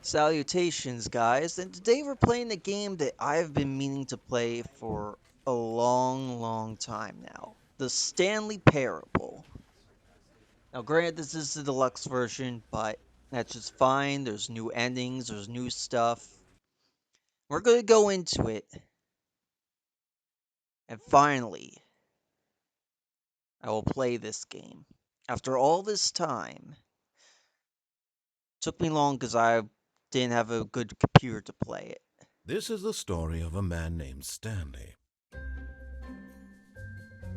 Salutations, guys, and today we're playing a game that I've been meaning to play for a long time now. The Stanley Parable. Now, granted, this is the deluxe version, but that's just fine. There's new endings, there's new stuff. We're gonna go into it, and finally, I will play this game. After all this time, took me long because I didn't have a good computer to play it. This is the story of a man named Stanley.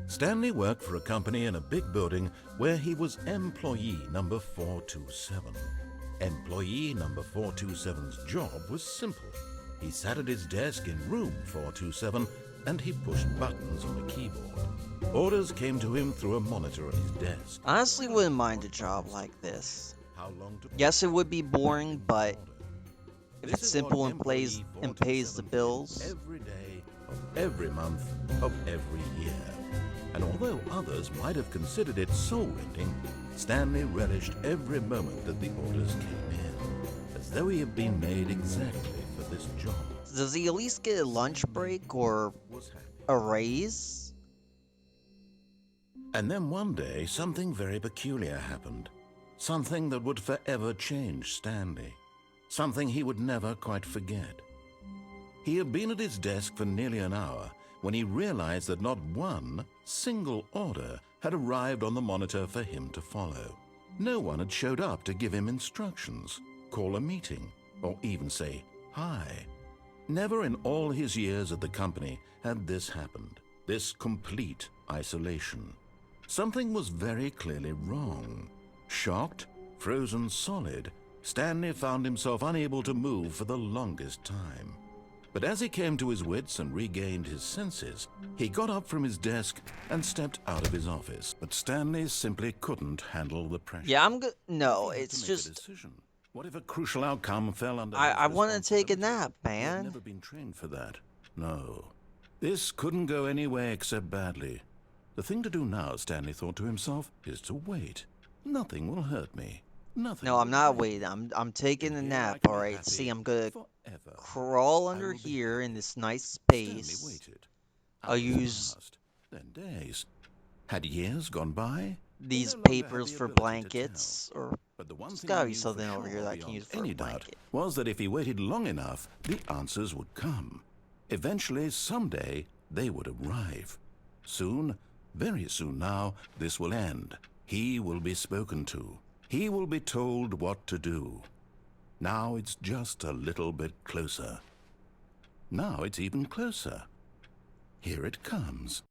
Stanley worked for a company in a big building where he was employee number 427. Employee number 427's job was simple. He sat at his desk in room 427 and he pushed buttons on a keyboard. Orders came to him through a monitor on his desk. Honestly, wouldn't mind a job like this. How long to Yes, it would be boring, but if This it's is simple what and pays the 427 bills. every day of every month of every year. And although others might have considered it soul-rending, Stanley relished every moment that the orders came in, as though he had been made exactly for this job. Does he at least get a lunch break or Was happy. a raise? And then one day, something very peculiar happened. Something that would forever change Stanley. Something he would never quite forget. He had been at his desk for nearly an hour when he realized that not one single order had arrived on the monitor for him to follow. No one had showed up to give him instructions, call a meeting, or even say hi. Never in all his years at the company had this happened, this complete isolation. Something was very clearly wrong. Shocked, frozen solid, Stanley found himself unable to move for the longest time. But as he came to his wits and regained his senses, he got up from his desk and stepped out of his office. But Stanley simply couldn't handle the pressure. Yeah, I'm good. No, He had it's to make a just decision. What if a crucial outcome fell under I his want to take a responsibility? nap, He had man. never been trained for that. No. This couldn't go any way except badly. The thing to do now, Stanley thought to himself, is to wait. Nothing will hurt me. Nothing. No, I'm will not break waiting. me. I'm taking a And here nap. I can All be right. happy See, I'm gonna forever. crawl I under will be here in happy. this nice Stanley space. waited. I'll Hours use passed, then days. Had years gone by? He these no longer had papers the for ability to blankets, or But the one there's thing gotta he be knew something for over here sure, that I can beyond use for a any doubt, blanket. was that if he waited long enough, the answers would come. Eventually, someday, they would arrive. Soon, very soon now, this will end. He will be spoken to. He will be told what to do. Now it's just a little bit closer. Now it's even closer. Here it comes.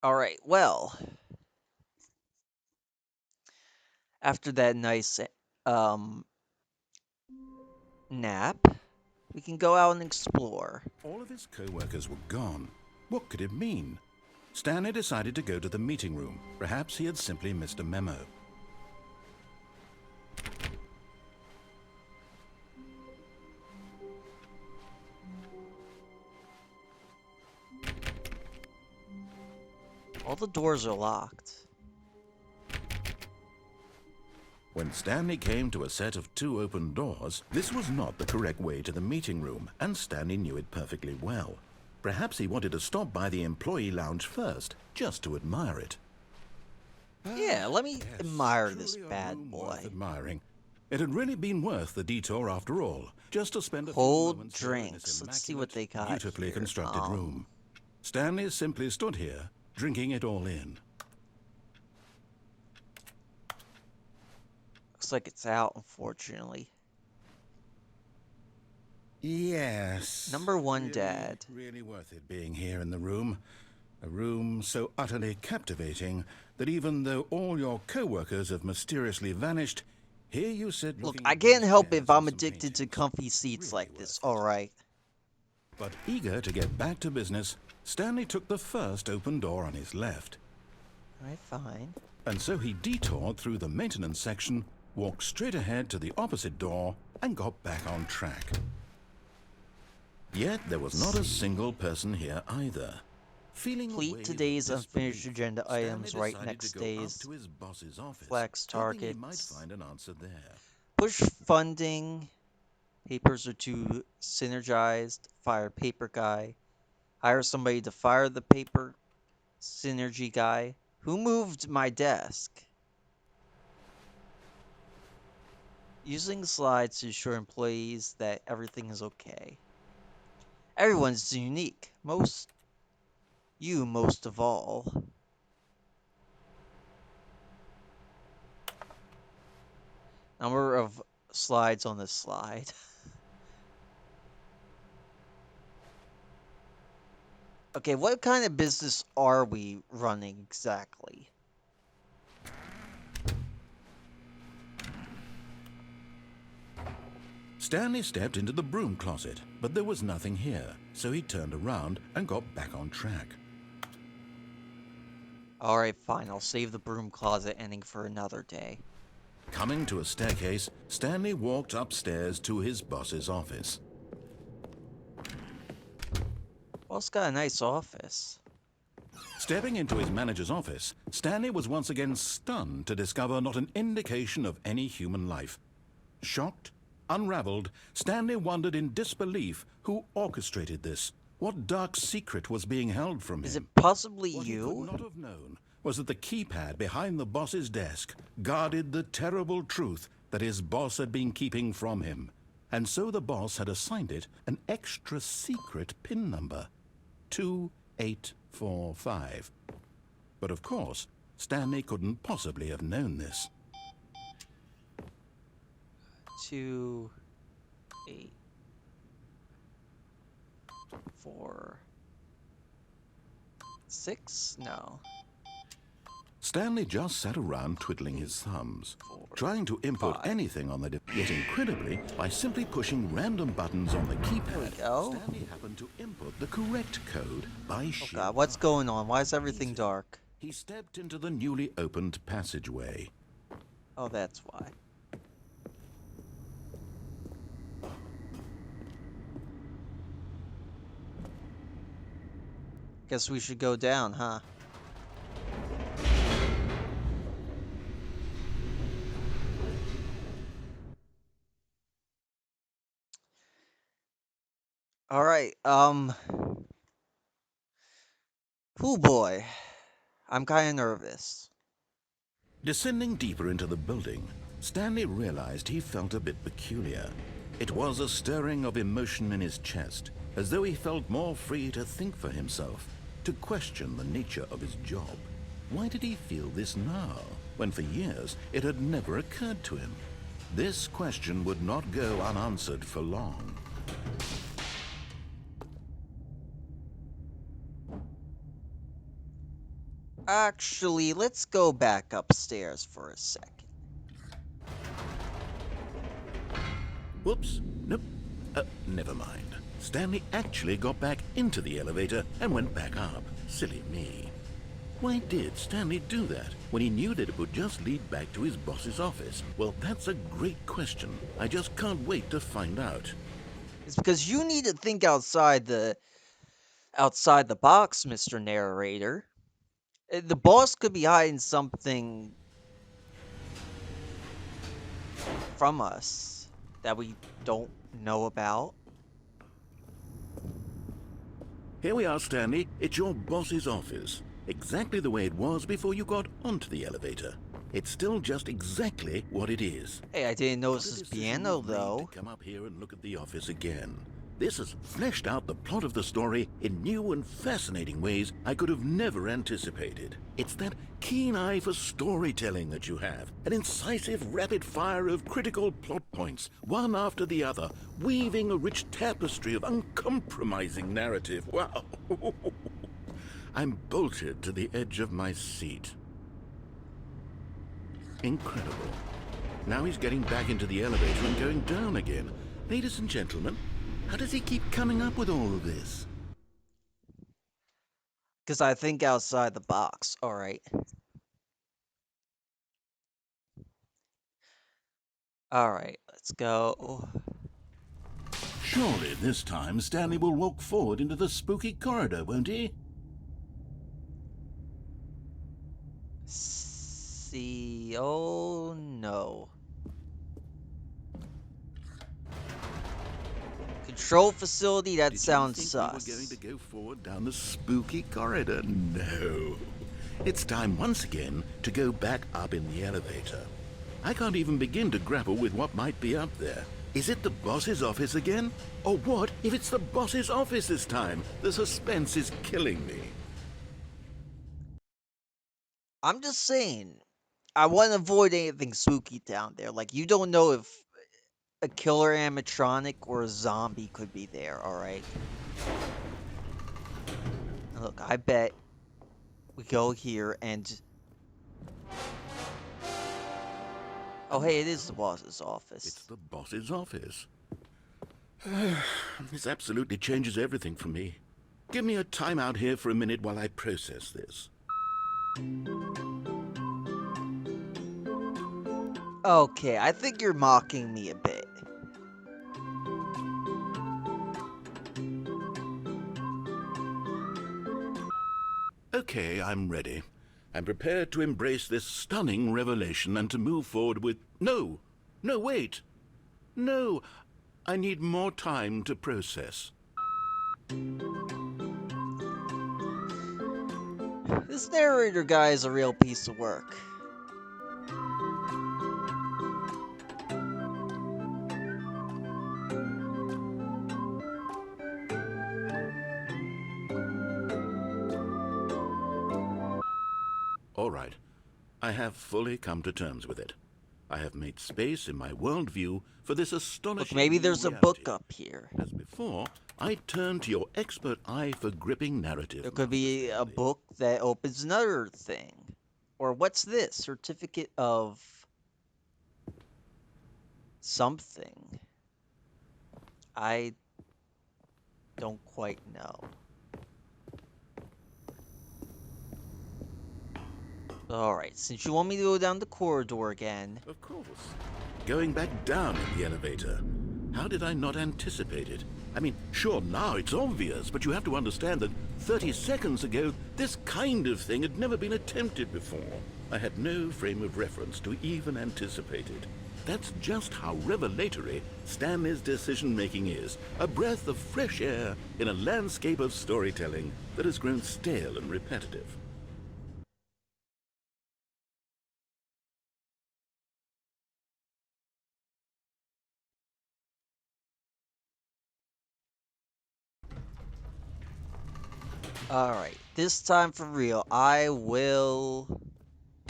All right. Well, after that nice um nap, we can go out and explore. All of his co-workers were gone. What could it mean? Stanley decided to go to the meeting room. Perhaps he had simply missed a memo. All the doors are locked. When Stanley came to a set of 2 open doors, this was not the correct way to the meeting room, and Stanley knew it perfectly well. Perhaps he wanted to stop by the employee lounge first, just to admire it. Yeah, let me admire this Truly a bad room boy. worth admiring. It had really been worth the detour after all, just to spend a few Cold moments here in this drinks. Let's see what they got beautifully here. constructed room. Stanley simply stood here, drinking it all in. Looks like it's out, unfortunately. Yes. Number 1, Dad. Really worth it being here in the room. A room so utterly captivating that even though all your co-workers have mysteriously vanished, here you sit Look, looking I at can't these help chairs if I'm and some addicted to paintings. comfy seats Really like this. worth it. Alright. But eager to get back to business, Stanley took the first open door on his left. Alright, fine. And so he detoured through the maintenance section, walked straight ahead to the opposite door, and got back on track. Yet there was not a single person here either. Feeling a Complete wave of today's unfinished disbelief, agenda Stanley items right decided to next go up days. to his boss's office, Flex hoping he might targets. find an answer there. Push funding. Papers are too synergized. Fire paper guy. Hire somebody to fire the paper synergy guy. Who moved my desk? Using slides to assure employees that everything is okay. Everyone's unique. Most of all. Number of slides on this slide. Okay, what kind of business are we running exactly? Stanley stepped into the broom closet, but there was nothing here, so he turned around and got back on track. Alright, fine, I'll save the broom closet ending for another day. Coming to a staircase, Stanley walked upstairs to his boss's office. Well, it's got a nice office. Stepping into his manager's office, Stanley was once again stunned to discover not an indication of any human life. Shocked, unraveled, Stanley wondered in disbelief who orchestrated this. What dark secret was being held from him? Is it possibly What he could you? not have known was that the keypad behind the boss's desk guarded the terrible truth that his boss had been keeping from him. And so the boss had assigned it an extra secret PIN number, 2845. But of course, Stanley couldn't possibly have known this. 2, 8, 4, 6? No. Stanley just sat around twiddling his thumbs, 4, trying to input 5. anything on the yet incredibly, by simply pushing random buttons on the keypad, go. Stanley happened to input the correct code by Oh sheer god, what's luck. going on? Why is everything Easy. dark? He stepped into the newly opened passageway. Oh, that's why. Guess we should go down, huh? Alright, oh boy. I'm kinda nervous. Descending deeper into the building, Stanley realized he felt a bit peculiar. It was a stirring of emotion in his chest, as though he felt more free to think for himself, to question the nature of his job. Why did he feel this now, when for years it had never occurred to him? This question would not go unanswered for long. Actually, let's go back upstairs for a second. Whoops, nope, never mind. Stanley actually got back into the elevator and went back up. Silly me. Why did Stanley do that when he knew that it would just lead back to his boss's office? Well, that's a great question. I just can't wait to find out. It's because you need to think outside the box, Mr. Narrator. The boss could be hiding something from us that we don't know about. Here we are, Stanley. It's your boss's office. Exactly the way it was before you got onto the elevator. It's still just exactly what it is. Hey, I didn't notice What a his decision piano you've made though. to come up here and look at the office again. This has fleshed out the plot of the story in new and fascinating ways I could have never anticipated. It's that keen eye for storytelling that you have, an incisive rapid fire of critical plot points, one after the other, weaving a rich tapestry of uncompromising narrative. Wow! I'm bolted to the edge of my seat. Incredible. Now he's getting back into the elevator and going down again. Ladies and gentlemen, how does he keep coming up with all of this? Because I think outside the box. Alright. Alright, let's go. Surely this time Stanley will walk forward into the spooky corridor, won't he? See, oh no. Control facility, that Did you sounds think we were going to sus. go forward down the spooky corridor? No. It's time once again to go back up in the elevator. I can't even begin to grapple with what might be up there. Is it the boss's office again? Or what if it's the boss's office this time? The suspense is killing me. I'm just saying, I want to avoid anything spooky down there. Like, you don't know if a killer animatronic or a zombie could be there, alright? Look, I bet we go here and... Oh, hey, it is the boss's It's office. the boss's office. This absolutely changes everything for me. Give me a time out here for a minute while I process this. Okay, I think you're mocking me a bit. Okay, I'm ready. I'm prepared to embrace this stunning revelation and to move forward with... No! No, wait! No! I need more time to process. This narrator guy is a real piece of work. All right. I have fully come to terms with it. I have made space in my worldview for this Look, astonishing maybe new there's a reality. book up here. As before, I turn to your expert eye for gripping narrative. There could be a book that opens another thing. Or what's this? Certificate of... something. I don't quite know. Alright, since you want me to go down the corridor again... Of course. Going back down in the elevator. How did I not anticipate it? I mean, sure, now it's obvious, but you have to understand that 30 seconds ago, this kind of thing had never been attempted before. I had no frame of reference to even anticipate it. That's just how revelatory Stanley's decision-making is. A breath of fresh air in a landscape of storytelling that has grown stale and repetitive. Alright, this time for real, I will...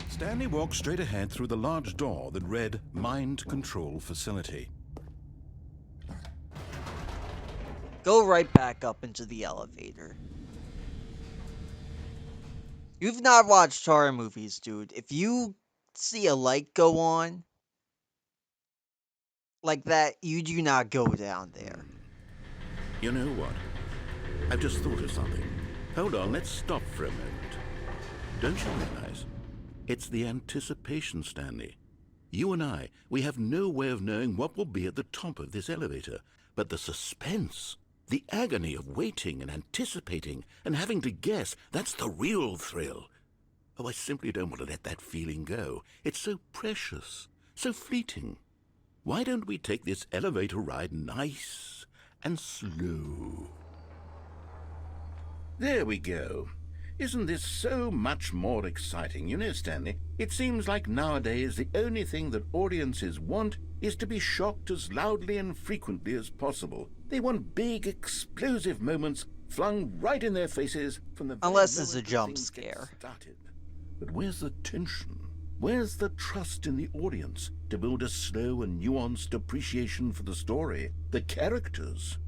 Stanley walked straight ahead through the large door that read Mind Control Facility. go right back up into the elevator. You've not watched horror movies, dude. If you see a light go on like that, you do not go down there. You know what? I've just thought of something. Hold on, let's stop for a moment. Don't you realize? It's the anticipation, Stanley. You and I, we have no way of knowing what will be at the top of this elevator. But the suspense, the agony of waiting and anticipating and having to guess, that's the real thrill. Oh, I simply don't want to let that feeling go. It's so precious, so fleeting. Why don't we take this elevator ride nice and slow? There we go. Isn't this so much more exciting? You know, Stanley, it seems like nowadays the only thing that audiences want is to be shocked as loudly and frequently as possible. They want big, explosive moments flung right in their faces from the very Unless it's a moment that jump things get scare. started. But where's the tension? Where's the trust in the audience to build a slow and nuanced appreciation for the story, the characters?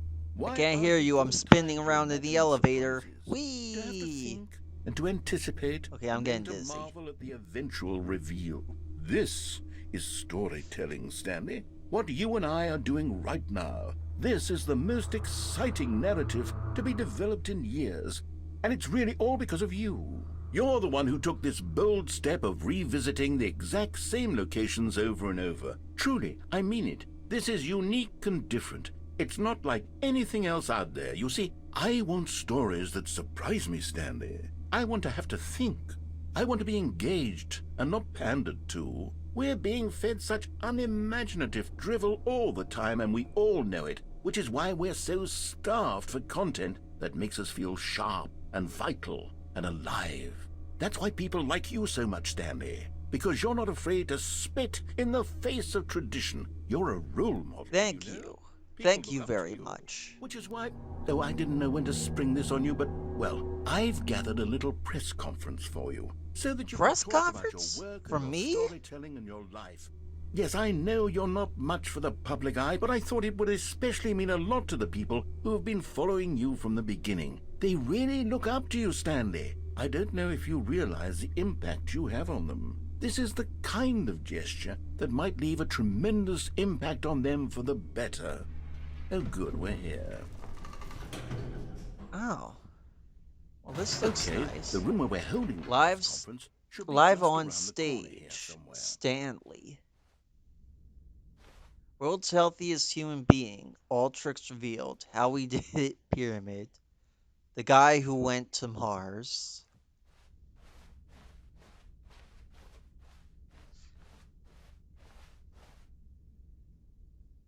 I can't hear you. I'm spinning around in the elevator. Whee! To have to think and to anticipate. Okay, I'm and getting then to dizzy. marvel at the eventual reveal. This is storytelling, Stanley. What you and I are doing right now. This is the most exciting narrative to be developed in years. And it's really all because of you. You're the one who took this bold step of revisiting the exact same locations over and over. Truly, I mean it. This is unique and different. It's not like anything else out there. You see, I want stories that surprise me, Stanley. I want to have to think. I want to be engaged and not pandered to. We're being fed such unimaginative drivel all the time, and we all know it, which is why we're so starved for content that makes us feel sharp and vital and alive. That's why people like you so much, Stanley, because you're not afraid to spit in the face of tradition. You're a role model, Thank you know? you. People Thank look you up to very you, much. which is why, though I didn't know when to spring this on you, but, well, I've gathered a little press conference for you so that you can Press talk about your conference? work and From your me? storytelling and your life. Yes, I know you're not much for the public eye, but I thought it would especially mean a lot to the people who have been following you from the beginning. They really look up to you, Stanley. I don't know if you realize the impact you have on them. This is the kind of gesture that might leave a tremendous impact on them for the better. Oh, good, we're here. Oh. Well, this looks Okay, nice. the room where we're holding the Live, press conference should be live just on around the corner here stage. somewhere. Stanley. World's healthiest human being. All tricks revealed. How we did it. Pyramid. The guy who went to Mars.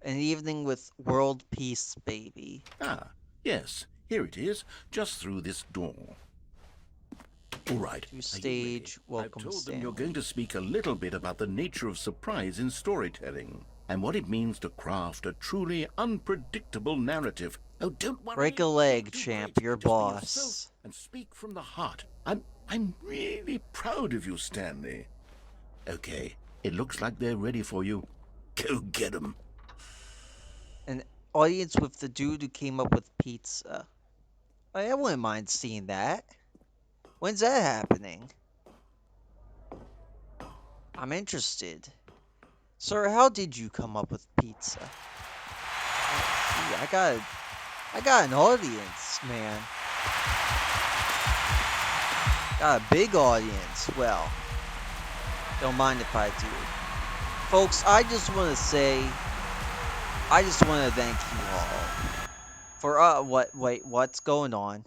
An evening with world peace, baby. Ah, yes, here it is, just through this door. All right, To are you ready? stage. I've Welcome, told them Stanley. you're going to speak a little bit about the nature of surprise in storytelling and what it means to craft a truly unpredictable narrative. Oh, don't worry. Break a leg, You'll do champ. great. You're Just be yourself boss. and speak from the heart. I'm really proud of you, Stanley. Okay, it looks like they're ready for you. Go get 'em. An audience with the dude who came up with pizza. I wouldn't mind seeing that. When's that happening? I'm interested. Sir, how did you come up with pizza? Gee, I got an audience, man. Got a big audience. Well, don't mind if I do. Folks, I just want to say, I just want to thank you all for, wait, what's going on?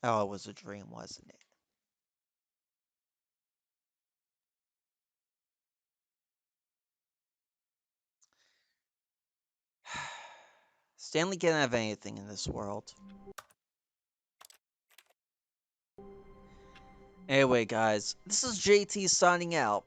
Oh, it was a dream, wasn't it? Stanley can't have anything in this world. Anyway, guys, this is JT signing out.